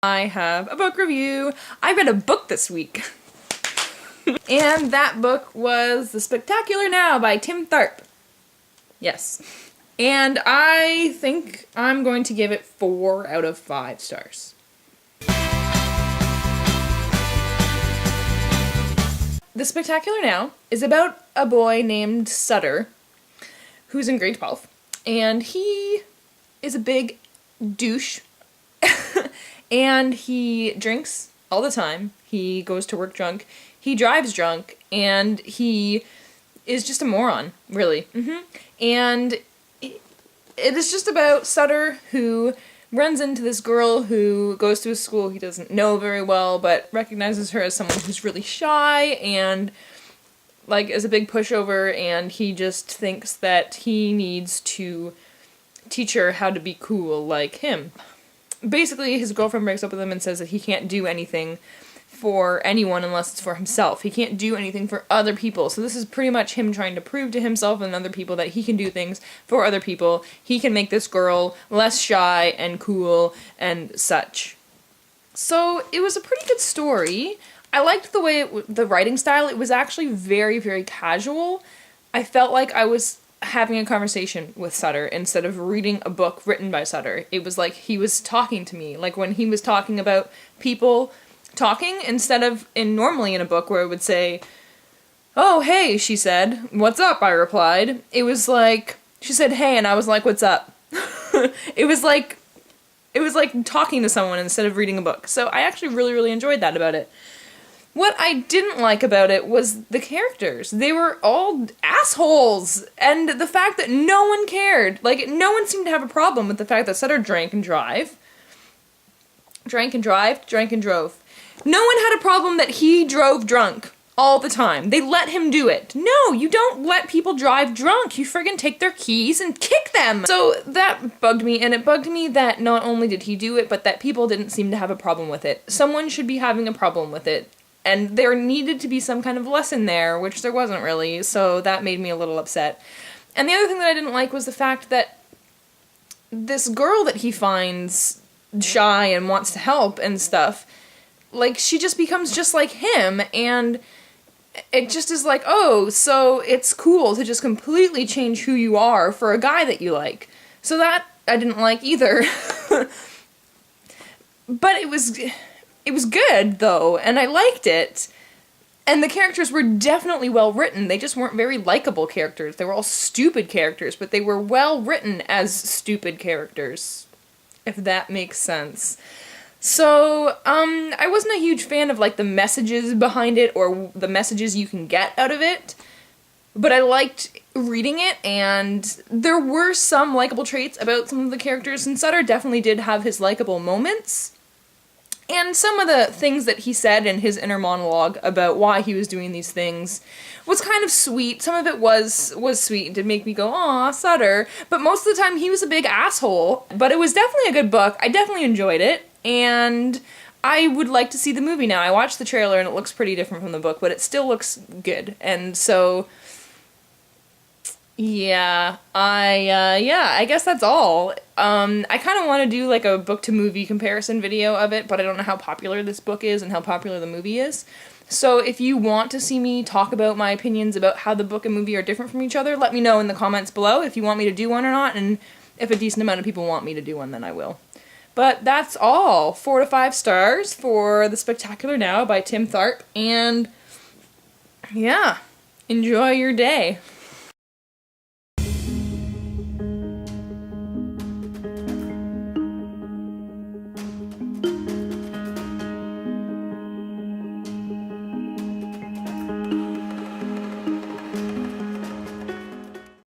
I have a book review. I read a book this week. And that book was The Spectacular Now by Tim Tharp. Yes. And I think I'm going to give it 4 out of 5 stars. The Spectacular Now is about a boy named Sutter who's in grade 12. And he is a big douche. And he drinks all the time. He goes to work drunk. He drives drunk. And he is just a moron, really. And it is just about Sutter, who runs into this girl who goes to a school he doesn't know very well, but recognizes her as someone who's really shy and, like, is a big pushover, and he just thinks that he needs to teach her how to be cool like him. Basically, his girlfriend breaks up with him and says that he can't do anything for anyone unless it's for himself. He can't do anything for other people. So this is pretty much him trying to prove to himself and other people that he can do things for other people. He can make this girl less shy and cool and such. So it was a pretty good story. I liked the way the writing style. It was actually very, very casual. I felt like I was having a conversation with Sutter instead of reading a book written by Sutter. It was like he was talking to me, like when he was talking about people talking, instead of normally in a book where it would say, "Oh, hey," she said. "What's up?" I replied. It was like, she said, "Hey," and I was like, "What's up?" It was like talking to someone instead of reading a book. So I actually really, really enjoyed that about it. What I didn't like about it was the characters. They were all assholes, and the fact that no one cared. Like, no one seemed to have a problem with the fact that Sutter drank and drove. No one had a problem that he drove drunk all the time. They let him do it. No, you don't let people drive drunk. You friggin' take their keys and kick them. So that bugged me, and it bugged me that not only did he do it, but that people didn't seem to have a problem with it. Someone should be having a problem with it. And there needed to be some kind of lesson there, which there wasn't really, so that made me a little upset. And the other thing that I didn't like was the fact that this girl that he finds shy and wants to help and stuff, like, she just becomes just like him, and it just is like, oh, so it's cool to just completely change who you are for a guy that you like. So that I didn't like either. But it was good, though, and I liked it. And the characters were definitely well written. They just weren't very likable characters. They were all stupid characters, but they were well written as stupid characters, if that makes sense. So, I wasn't a huge fan of, like, the messages behind it, or the messages you can get out of it, but I liked reading it, and there were some likable traits about some of the characters, and Sutter definitely did have his likable moments. And some of the things that he said in his inner monologue about why he was doing these things was kind of sweet. Some of it was sweet and did make me go, "Aw, Sutter." But most of the time he was a big asshole. But it was definitely a good book. I definitely enjoyed it. And I would like to see the movie now. I watched the trailer and it looks pretty different from the book, but it still looks good. And so, yeah, I guess that's all. I kind of want to do like a book-to-movie comparison video of it, but I don't know how popular this book is and how popular the movie is. So if you want to see me talk about my opinions about how the book and movie are different from each other, let me know in the comments below if you want me to do one or not, and if a decent amount of people want me to do one, then I will. But that's all. 4 to 5 stars for The Spectacular Now by Tim Tharp, and yeah, enjoy your day.